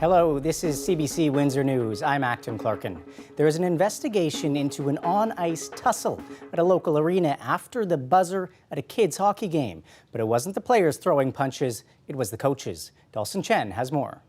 Hello, this is CBC Windsor News. I'm Acton Clarkin. There is an investigation into an on-ice tussle at a local arena after the buzzer at a kids' hockey game. But it wasn't the players throwing punches, it was the coaches. Dawson Chen has more.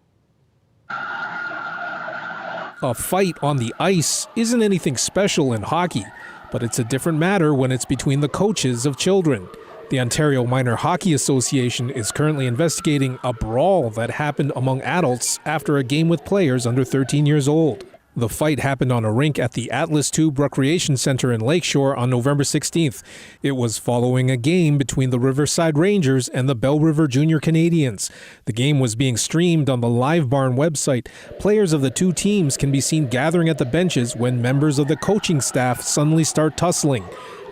A fight on the ice isn't anything special in hockey, but it's a different matter when it's between the coaches of children. The Ontario Minor Hockey Association is currently investigating a brawl that happened among adults after a game with players under 13 years old. The fight happened on a rink at the Atlas Tube Recreation Center in Lakeshore on November 16th. It was following a game between the Riverside Rangers and the Bell River Junior Canadians. The game was being streamed on the Live Barn website. Players of the two teams can be seen gathering at the benches when members of the coaching staff suddenly start tussling.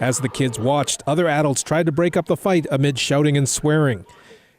As the kids watched, other adults tried to break up the fight amid shouting and swearing.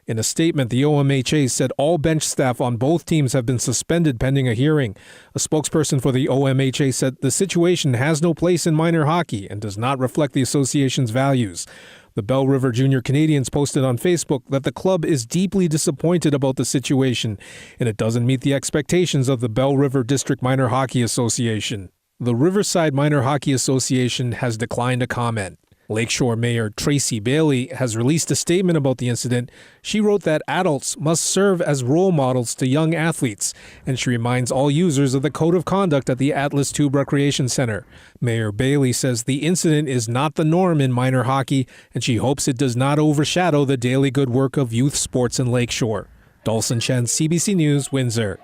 In a statement, the OMHA said all bench staff on both teams have been suspended pending a hearing. A spokesperson for the OMHA said the situation has no place in minor hockey and does not reflect the association's values. The Bell River Junior Canadians posted on Facebook that the club is deeply disappointed about the situation and it doesn't meet the expectations of the Bell River District Minor Hockey Association. The Riverside Minor Hockey Association has declined to comment. Lakeshore Mayor Tracy Bailey has released a statement about the incident. She wrote that adults must serve as role models to young athletes, and she reminds all users of the code of conduct at the Atlas Tube Recreation Center. Mayor Bailey says the incident is not the norm in minor hockey, and she hopes it does not overshadow the daily good work of youth sports in Lakeshore. Dawson Chen, CBC News, Windsor.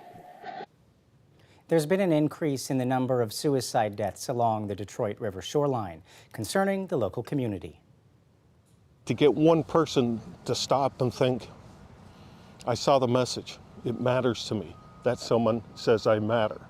There's been an increase in the number of suicide deaths along the Detroit River shoreline, concerning the local community. To get one person to stop and think, I saw the message, it matters to me, that someone says I matter.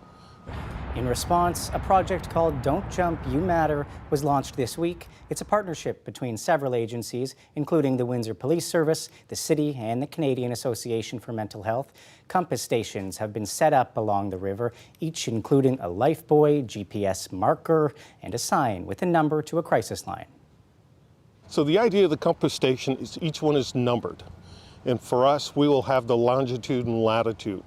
In response, a project called Don't Jump, You Matter was launched this week. It's a partnership between several agencies, including the Windsor Police Service, the City, and the Canadian Association for Mental Health. Compass stations have been set up along the river, each including a lifebuoy, GPS marker, and a sign with a number to a crisis line. So the idea of the compass station is each one is numbered. And for us, we will have the longitude and latitude.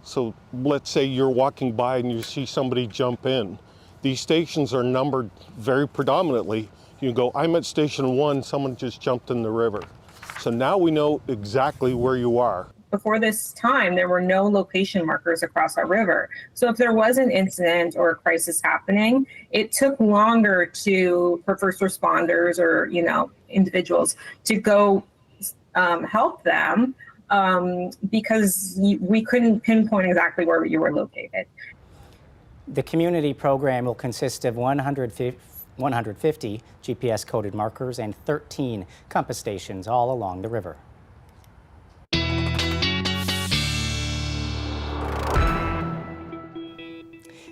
So let's say you're walking by and you see somebody jump in. These stations are numbered very predominantly. You can go, I'm at station 1, someone just jumped in the river. So now we know exactly where you are. Before this time, there were no location markers across our river. So if there was an incident or a crisis happening, it took longer for first responders or, individuals to go help them. Because we couldn't pinpoint exactly where you were located. The community program will consist of 150 GPS-coded markers and 13 compass stations all along the river.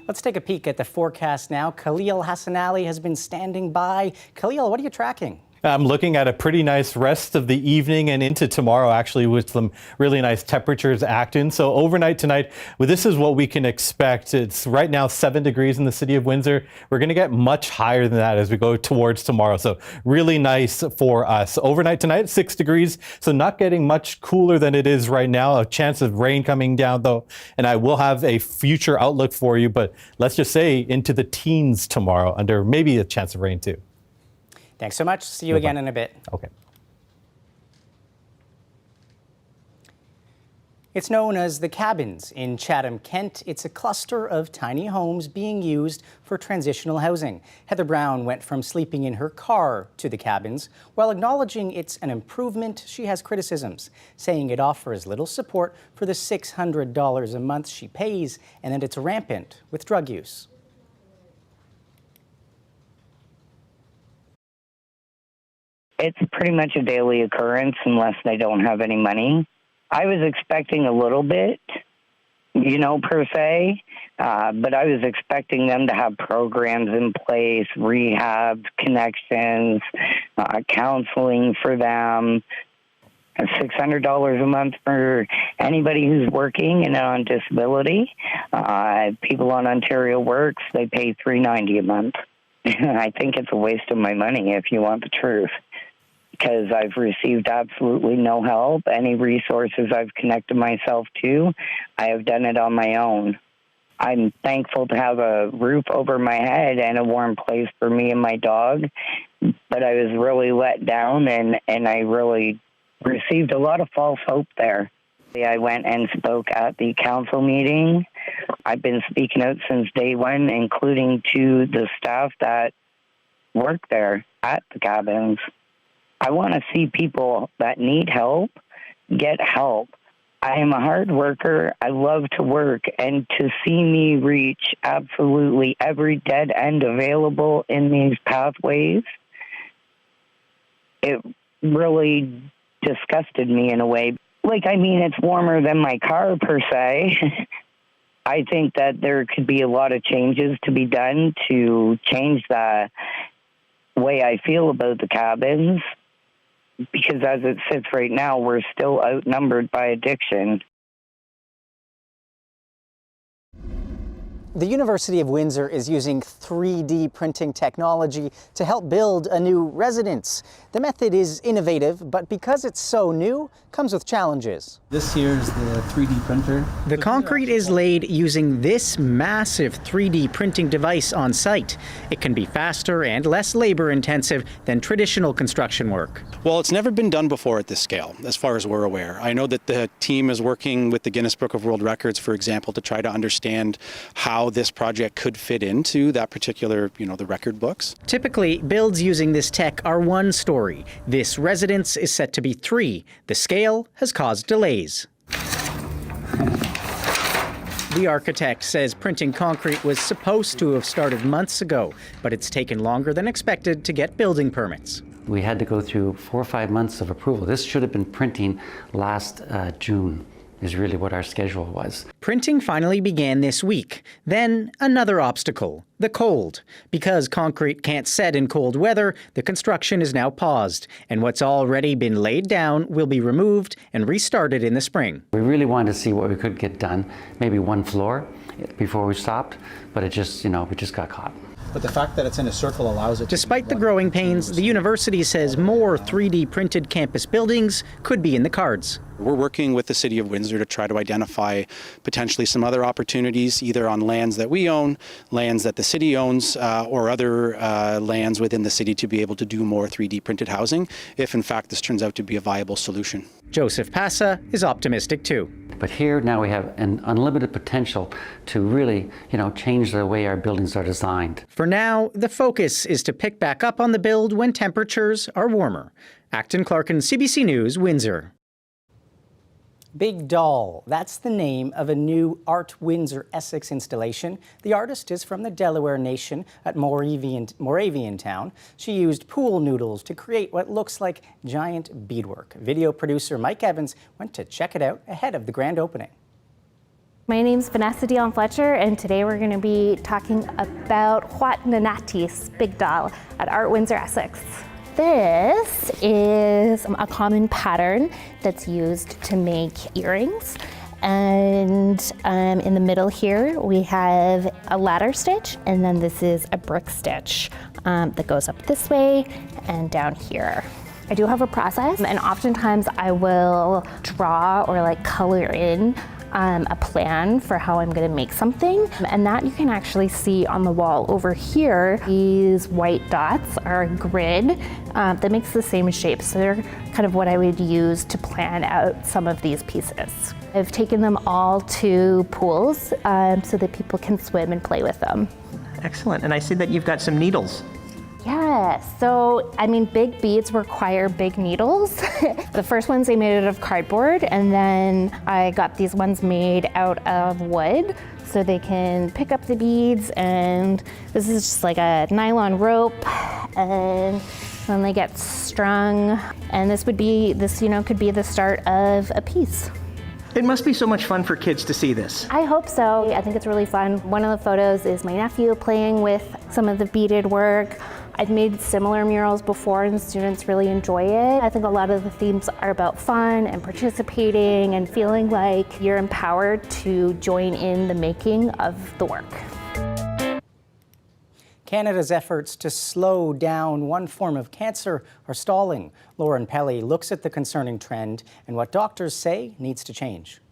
Let's take a peek at the forecast now. Khalil Hassan Ali has been standing by. Khalil, what are you tracking? I'm looking at a pretty nice rest of the evening and into tomorrow, actually, with some really nice temperatures acting. So overnight tonight, this is what we can expect. It's right now 7 degrees in the city of Windsor. We're going to get much higher than that as we go towards tomorrow. So really nice for us. Overnight tonight, 6 degrees. So not getting much cooler than it is right now. A chance of rain coming down, though. And I will have a future outlook for you. But let's just say into the teens tomorrow, under maybe a chance of rain, too. Thanks so much. See you again in a bit. Okay. It's known as the Cabins in Chatham, Kent. It's a cluster of tiny homes being used for transitional housing. Heather Brown went from sleeping in her car to the Cabins. While acknowledging it's an improvement, she has criticisms, saying it offers little support for the $600 a month she pays and that it's rampant with drug use. It's pretty much a daily occurrence unless they don't have any money. I was expecting a little bit, per se, but I was expecting them to have programs in place, rehab, connections, counseling for them. $600 a month for anybody who's working and on disability. People on Ontario Works, they pay $390 a month. I think it's a waste of my money if you want the truth. because I've received absolutely no help. Any resources I've connected myself to, I have done it on my own. I'm thankful to have a roof over my head and a warm place for me and my dog, but I was really let down, and I really received a lot of false hope there. I went and spoke at the council meeting. I've been speaking out since day one, including to the staff that work there at the cabins. I want to see people that need help get help. I am a hard worker. I love to work, and to see me reach absolutely every dead end available in these pathways, it really disgusted me in a way. It's warmer than my car per se. I think that there could be a lot of changes to be done to change the way I feel about the cabins, because as it sits right now, we're still outnumbered by addiction. The University of Windsor is using 3D printing technology to help build a new residence. The method is innovative, but because it's so new, comes with challenges. This here is the 3D printer. The concrete is laid using this massive 3D printing device on site. It can be faster and less labor-intensive than traditional construction work. Well, it's never been done before at this scale, as far as we're aware. I know that the team is working with the Guinness Book of World Records, for example, to try to understand how this project could fit into that particular, the record books. Typically, builds using this tech are one story. This residence is set to be 3. The scale has caused delays. The architect says printing concrete was supposed to have started months ago, but it's taken longer than expected to get building permits. We had to go through 4 or 5 months of approval. This should have been printing last June. Is really what our schedule was. Printing finally began this week. Then another obstacle, the cold. Because concrete can't set in cold weather, the construction is now paused, and what's already been laid down will be removed and restarted in the spring. We really wanted to see what we could get done, maybe 1 floor before we stopped, but it just, we just got caught. But the fact that it's in a circle allows it. Despite the growing pains, the university says more 3D printed campus buildings could be in the cards. We're working with the City of Windsor to try to identify potentially some other opportunities, either on lands that we own, lands that the city owns, or other lands within the city to be able to do more 3D printed housing, if in fact this turns out to be a viable solution. Joseph Passa is optimistic too. But here now we have an unlimited potential to really, change the way our buildings are designed. For now, the focus is to pick back up on the build when temperatures are warmer. Acton Clarkin, CBC News, Windsor. Big Doll, that's the name of a new Art Windsor Essex installation. The artist is from the Delaware Nation at Moravian Town. She used pool noodles to create what looks like giant beadwork. Video producer Mike Evans went to check it out ahead of the grand opening. My name's Vanessa Dion Fletcher, and today we're going to be talking about Huat Nanatis, Big Doll, at Art Windsor Essex. This is a common pattern that's used to make earrings. And in the middle here, we have a ladder stitch, and then this is a brick stitch that goes up this way and down here. I do have a process, and oftentimes I will draw or color in a plan for how I'm going to make something, and that you can actually see on the wall over here. These white dots are a grid that makes the same shape, so they're kind of what I would use to plan out some of these pieces. I've taken them all to pools so that people can swim and play with them. Excellent, and I see that you've got some needles. Yeah, so big beads require big needles. The first ones I made out of cardboard, and then I got these ones made out of wood so they can pick up the beads, and this is just like a nylon rope, and then they get strung, and this could be the start of a piece. It must be so much fun for kids to see this. I hope so. I think it's really fun. One of the photos is my nephew playing with some of the beaded work. I've made similar murals before and students really enjoy it. I think a lot of the themes are about fun and participating and feeling like you're empowered to join in the making of the work. Canada's efforts to slow down one form of cancer are stalling. Lauren Pelly looks at the concerning trend and what doctors say needs to change.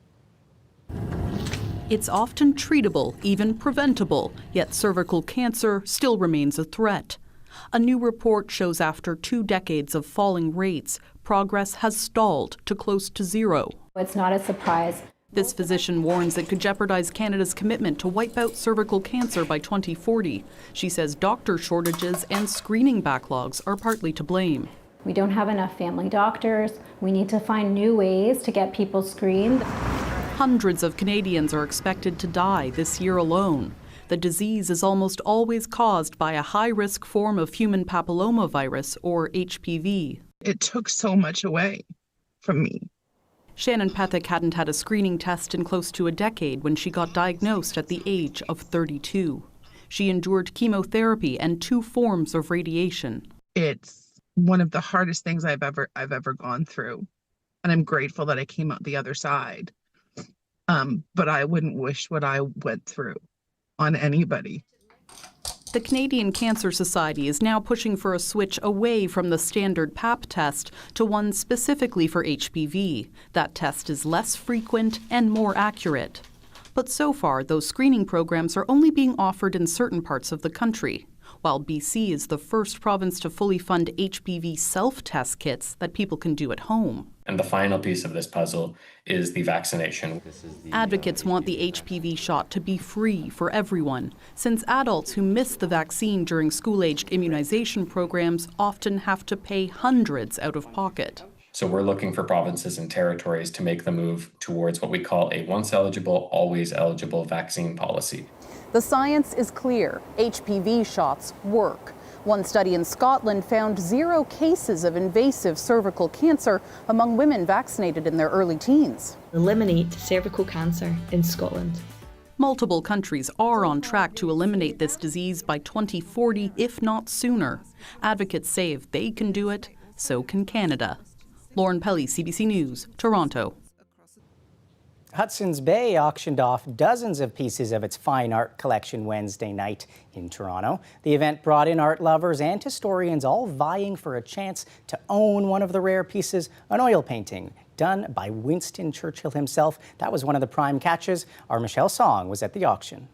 It's often treatable, even preventable, yet cervical cancer still remains a threat. A new report shows after 2 decades of falling rates, progress has stalled to close to zero. It's not a surprise. This physician warns it could jeopardize Canada's commitment to wipe out cervical cancer by 2040. She says doctor shortages and screening backlogs are partly to blame. We don't have enough family doctors. We need to find new ways to get people screened. Hundreds of Canadians are expected to die this year alone. The disease is almost always caused by a high-risk form of human papillomavirus, or HPV. It took so much away from me. Shannon Pethick hadn't had a screening test in close to a decade when she got diagnosed at the age of 32. She endured chemotherapy and 2 forms of radiation. It's one of the hardest things I've ever gone through, and I'm grateful that I came out the other side. But I wouldn't wish what I went through on anybody. The Canadian Cancer Society is now pushing for a switch away from the standard Pap test to one specifically for HPV. That test is less frequent and more accurate. But so far, those screening programs are only being offered in certain parts of the country, while BC is the first province to fully fund HPV self-test kits that people can do at home. And the final piece of this puzzle is the vaccination. Advocates want the HPV shot to be free for everyone, since adults who miss the vaccine during school-aged immunization programs often have to pay hundreds out of pocket. So we're looking for provinces and territories to make the move towards what we call a once eligible, always eligible vaccine policy. The science is clear. HPV shots work. One study in Scotland found 0 cases of invasive cervical cancer among women vaccinated in their early teens. Eliminate cervical cancer in Scotland. Multiple countries are on track to eliminate this disease by 2040, if not sooner. Advocates say if they can do it, so can Canada. Lauren Pelly, CBC News, Toronto. Hudson's Bay auctioned off dozens of pieces of its fine art collection Wednesday night in Toronto. The event brought in art lovers and historians all vying for a chance to own one of the rare pieces, an oil painting done by Winston Churchill himself. That was one of the prime catches. Our Michelle Song was at the auction.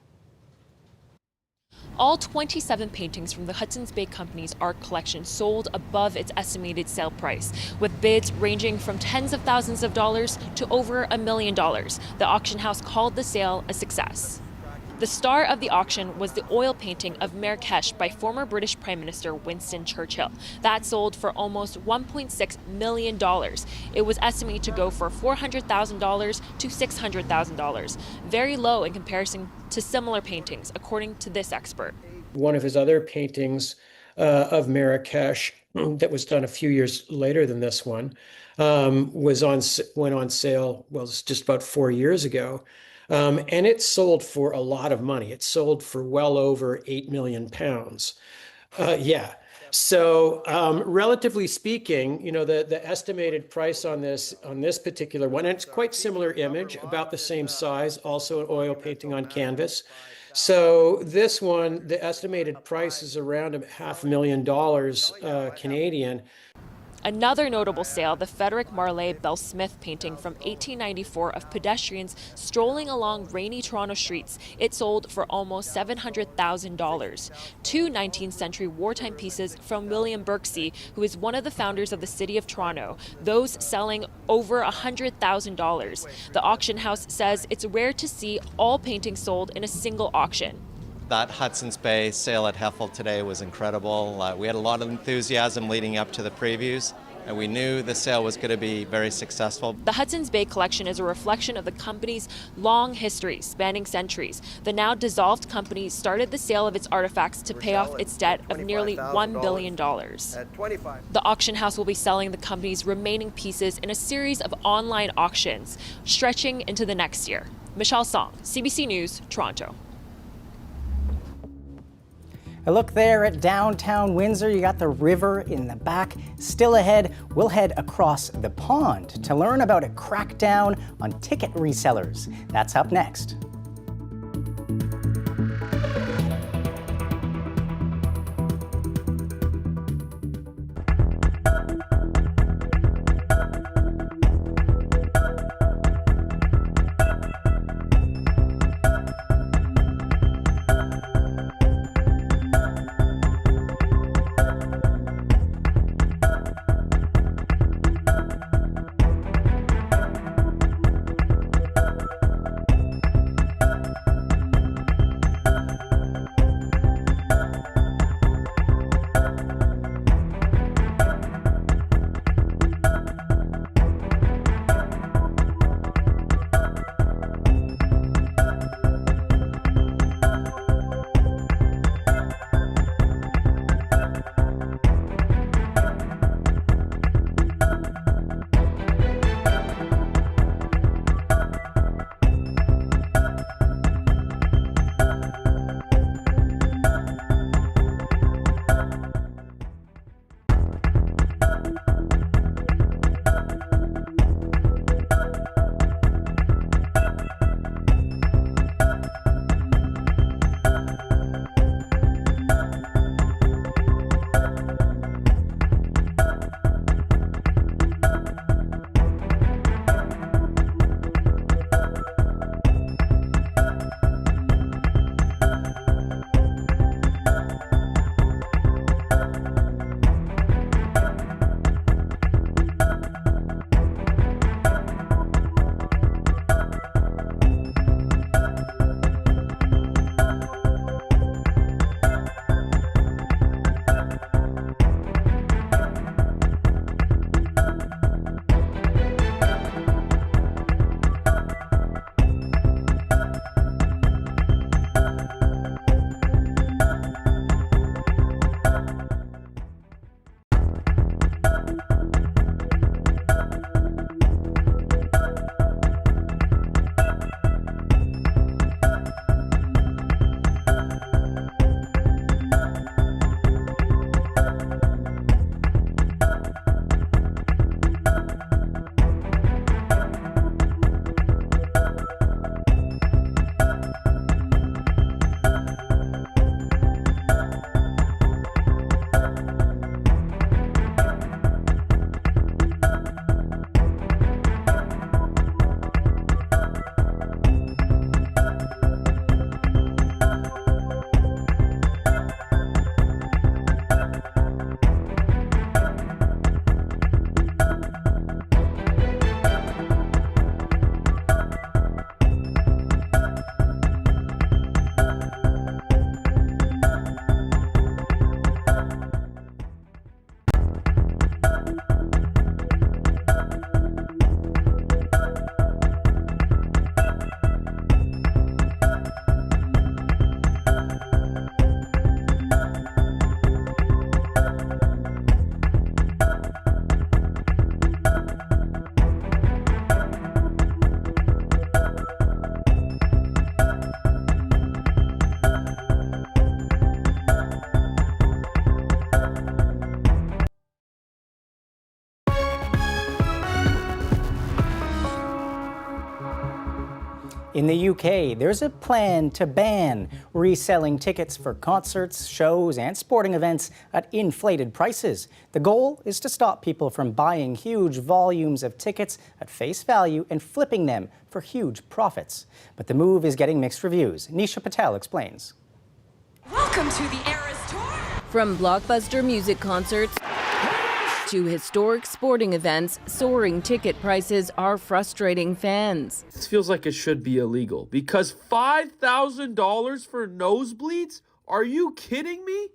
All 27 paintings from the Hudson's Bay Company's art collection sold above its estimated sale price, with bids ranging from tens of thousands of dollars to over $1 million. The auction house called the sale a success. The star of the auction was the oil painting of Marrakesh by former British Prime Minister Winston Churchill. That sold for almost $1.6 million. It was estimated to go for $400,000 to $600,000, very low in comparison to similar paintings, according to this expert. One of his other paintings of Marrakesh that was done a few years later than this one went on sale, well, it's just about 4 years ago. And it sold for a lot of money. It sold for well over £8 million. So relatively speaking, you know, the estimated price on this particular one, and it's quite similar image, about the same size, also an oil painting on canvas. So this one, the estimated price is around $500,000 Canadian. Another notable sale, the Frederick Marley Bell Smith painting from 1894 of pedestrians strolling along rainy Toronto streets. It sold for almost $700,000. 2 19th century wartime pieces from William Birksey, who is one of the founders of the City of Toronto, those selling over $100,000. The auction house says it's rare to see all paintings sold in a single auction. That Hudson's Bay sale at Heffel today was incredible. We had a lot of enthusiasm leading up to the previews, and we knew the sale was going to be very successful. The Hudson's Bay collection is a reflection of the company's long history, spanning centuries. The now dissolved company started the sale of its artifacts to pay off its debt of nearly $1 billion. The auction house will be selling the company's remaining pieces in a series of online auctions, stretching into the next year. Michelle Song, CBC News, Toronto. A look there at downtown Windsor. You got the river in the back. Still ahead, we'll head across the pond to learn about a crackdown on ticket resellers. That's up next. In the UK, there's a plan to ban reselling tickets for concerts, shows, and sporting events at inflated prices. The goal is to stop people from buying huge volumes of tickets at face value and flipping them for huge profits. But the move is getting mixed reviews. Nisha Patel explains. Welcome to the Eras Tour! From blockbuster music concerts to historic sporting events, soaring ticket prices are frustrating fans. This feels like it should be illegal because $5,000 for nosebleeds? Are you kidding me?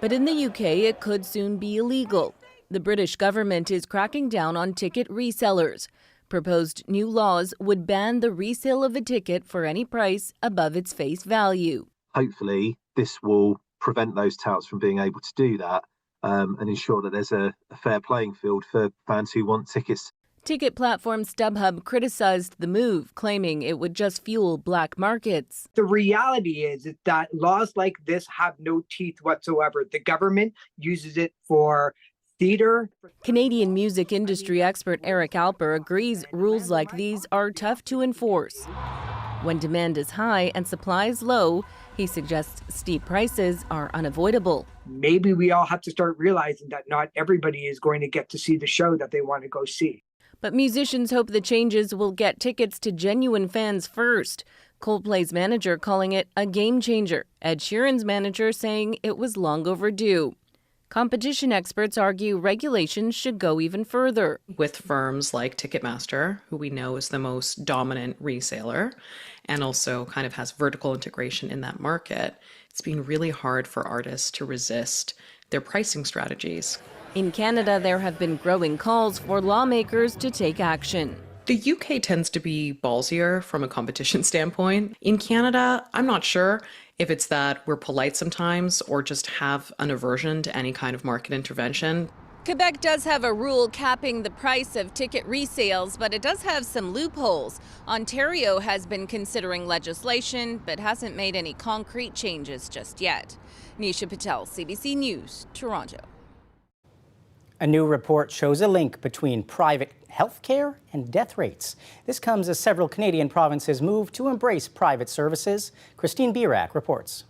But in the UK, it could soon be illegal. The British government is cracking down on ticket resellers. Proposed new laws would ban the resale of a ticket for any price above its face value. Hopefully, this will prevent those touts from being able to do that. And ensure that there's a fair playing field for fans who want tickets. Ticket platform StubHub criticized the move, claiming it would just fuel black markets. The reality is that laws like this have no teeth whatsoever. The government uses it for theater. Canadian music industry expert Eric Alper agrees rules like these are tough to enforce. When demand is high and supply is low, he suggests steep prices are unavoidable. Maybe we all have to start realizing that not everybody is going to get to see the show that they want to go see. But musicians hope the changes will get tickets to genuine fans first. Coldplay's manager calling it a game changer. Ed Sheeran's manager saying it was long overdue. Competition experts argue regulations should go even further. With firms like Ticketmaster, who we know is the most dominant reseller, and also kind of has vertical integration in that market, it's been really hard for artists to resist their pricing strategies. In Canada, there have been growing calls for lawmakers to take action. The UK tends to be ballsier from a competition standpoint. In Canada, I'm not sure if it's that we're polite sometimes or just have an aversion to any kind of market intervention. Quebec does have a rule capping the price of ticket resales, but it does have some loopholes. Ontario has been considering legislation, but hasn't made any concrete changes just yet. Nisha Patel, CBC News, Toronto. A new report shows a link between private health care and death rates. This comes as several Canadian provinces move to embrace private services. Christine Birak reports.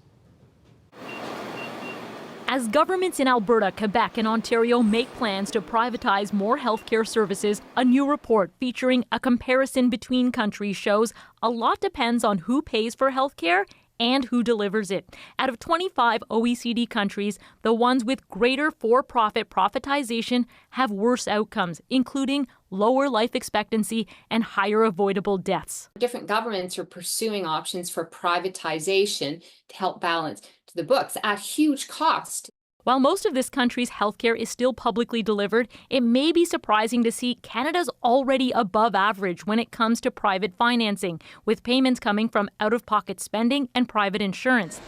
As governments in Alberta, Quebec, and Ontario make plans to privatize more healthcare services, a new report featuring a comparison between countries shows a lot depends on who pays for healthcare and who delivers it. Out of 25 OECD countries, the ones with greater for-profit privatization have worse outcomes, including lower life expectancy and higher avoidable deaths. Different governments are pursuing options for privatization to help balance to the books at huge cost. While most of this country's healthcare is still publicly delivered, it may be surprising to see Canada's already above average when it comes to private financing, with payments coming from out-of-pocket spending and private insurance.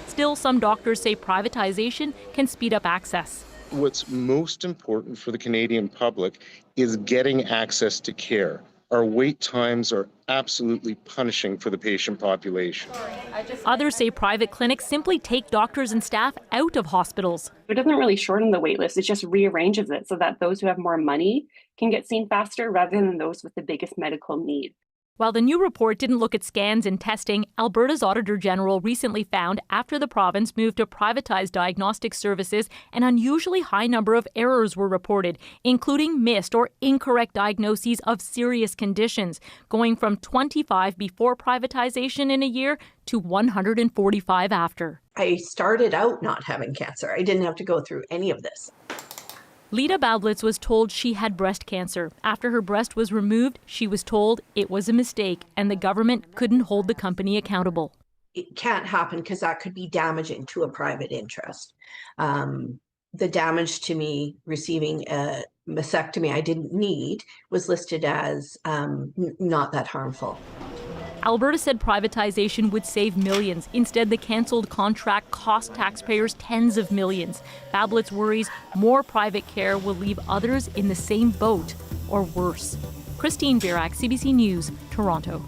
Still, some doctors say privatization can speed up access. What's most important for the Canadian public is getting access to care. Our wait times are absolutely punishing for the patient population. Others say private clinics simply take doctors and staff out of hospitals. It doesn't really shorten the wait list, it just rearranges it so that those who have more money can get seen faster rather than those with the biggest medical need. While the new report didn't look at scans and testing, Alberta's Auditor General recently found after the province moved to privatize diagnostic services, an unusually high number of errors were reported, including missed or incorrect diagnoses of serious conditions, going from 25 before privatization in a year to 145 after. I started out not having cancer. I didn't have to go through any of this. Lita Baublitz was told she had breast cancer. After her breast was removed, she was told it was a mistake and the government couldn't hold the company accountable. It can't happen because that could be damaging to a private interest. The damage to me receiving a mastectomy I didn't need was listed as not that harmful. Alberta said privatization would save millions. Instead, the cancelled contract cost taxpayers tens of millions. Baublitz worries more private care will leave others in the same boat or worse. Christine Birak, CBC News, Toronto.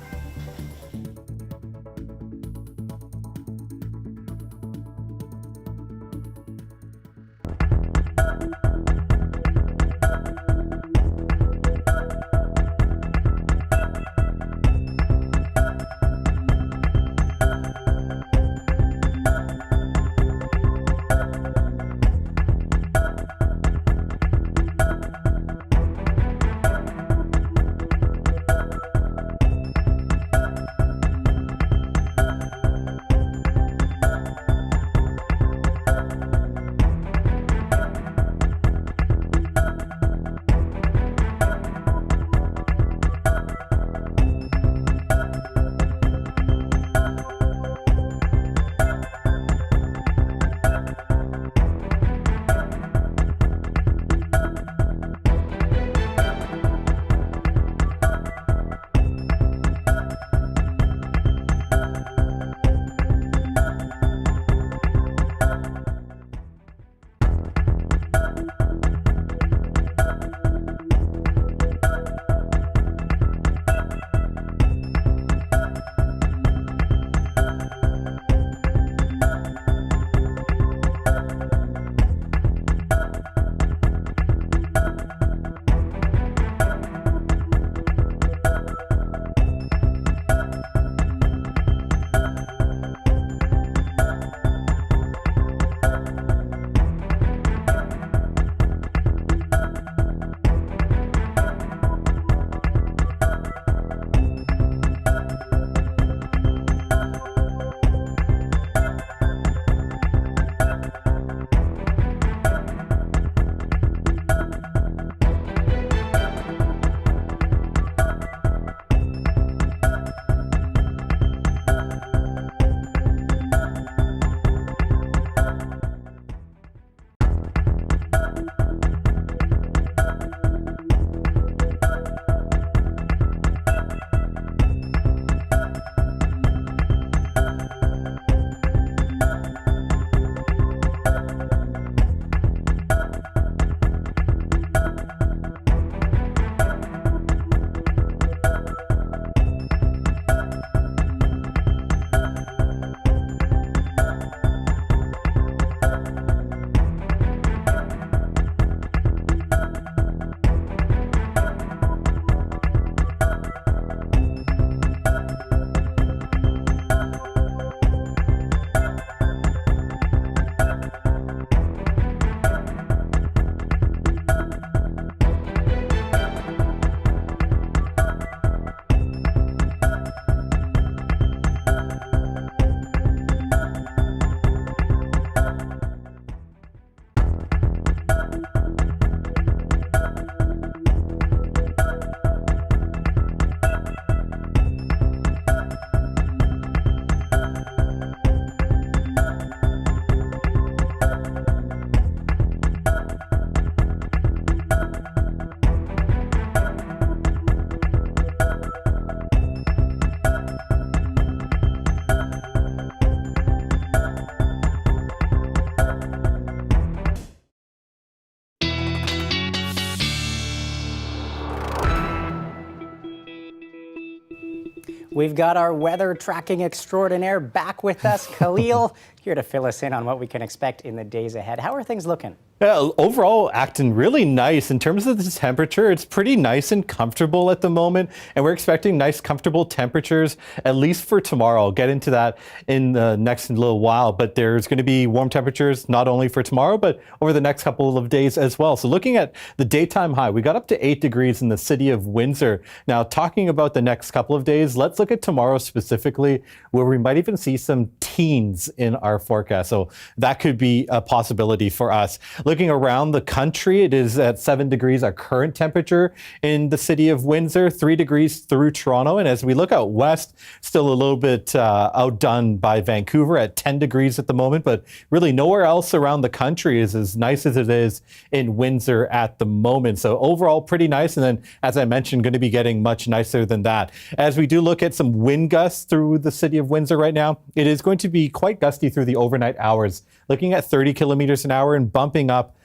We've got our weather tracking extraordinaire back with us, Khalil, here to fill us in on what we can expect in the days ahead. How are things looking? Yeah, overall acting really nice. In terms of the temperature, it's pretty nice and comfortable at the moment, and we're expecting nice comfortable temperatures at least for tomorrow. I'll get into that in the next little while, but there's going to be warm temperatures not only for tomorrow but over the next couple of days as well. So looking at the daytime high, we got up to 8 degrees in the city of Windsor. Now talking about the next couple of days, let's look at tomorrow specifically, where we might even see some teens in our forecast. So that could be a possibility for us. Looking around the country, it is at 7 degrees, our current temperature in the city of Windsor, 3 degrees through Toronto. And as we look out west, still a little bit outdone by Vancouver at 10 degrees at the moment, but really nowhere else around the country is as nice as it is in Windsor at the moment. So overall, pretty nice. And then, as I mentioned, going to be getting much nicer than that. As we do look at some wind gusts through the city of Windsor right now, it is going to be quite gusty through the overnight hours, looking at 30 kilometers an hour and bumping up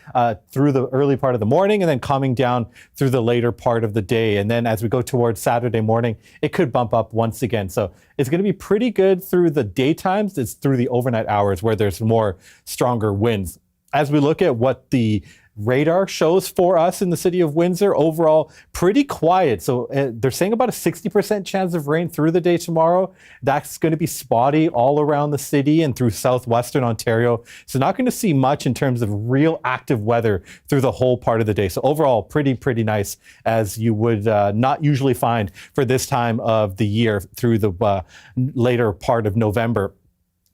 through the early part of the morning and then calming down through the later part of the day. And then as we go towards Saturday morning, it could bump up once again. So it's going to be pretty good through the daytimes. It's through the overnight hours where there's more stronger winds. As we look at what the radar shows for us in the city of Windsor, overall pretty quiet. So they're saying about a 60% chance of rain through the day tomorrow. That's going to be spotty all around the city and through southwestern Ontario. So not going to see much in terms of real active weather through the whole part of the day. So overall pretty nice, as you would not usually find for this time of the year through the later part of November.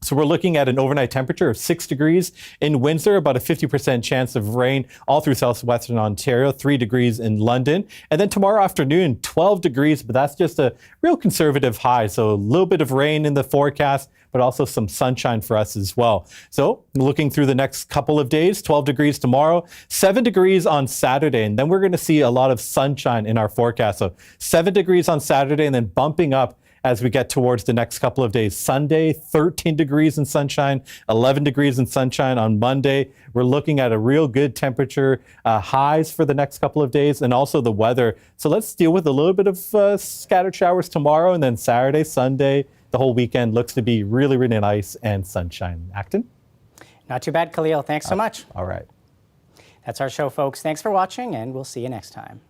So we're looking at an overnight temperature of 6 degrees in Windsor, about a 50% chance of rain all through southwestern Ontario, 3 degrees in London. And then tomorrow afternoon, 12 degrees, but that's just a real conservative high. So a little bit of rain in the forecast, but also some sunshine for us as well. So looking through the next couple of days, 12 degrees tomorrow, 7 degrees on Saturday, and then we're going to see a lot of sunshine in our forecast. So 7 degrees on Saturday and then bumping up as we get towards the next couple of days. Sunday, 13 degrees in sunshine, 11 degrees in sunshine on Monday. We're looking at a real good temperature, highs for the next couple of days, and also the weather. So let's deal with a little bit of scattered showers tomorrow, and then Saturday, Sunday, the whole weekend looks to be really nice and sunshine. Acton? Not too bad, Khalil. Thanks so much. All right. That's our show, folks. Thanks for watching, and we'll see you next time.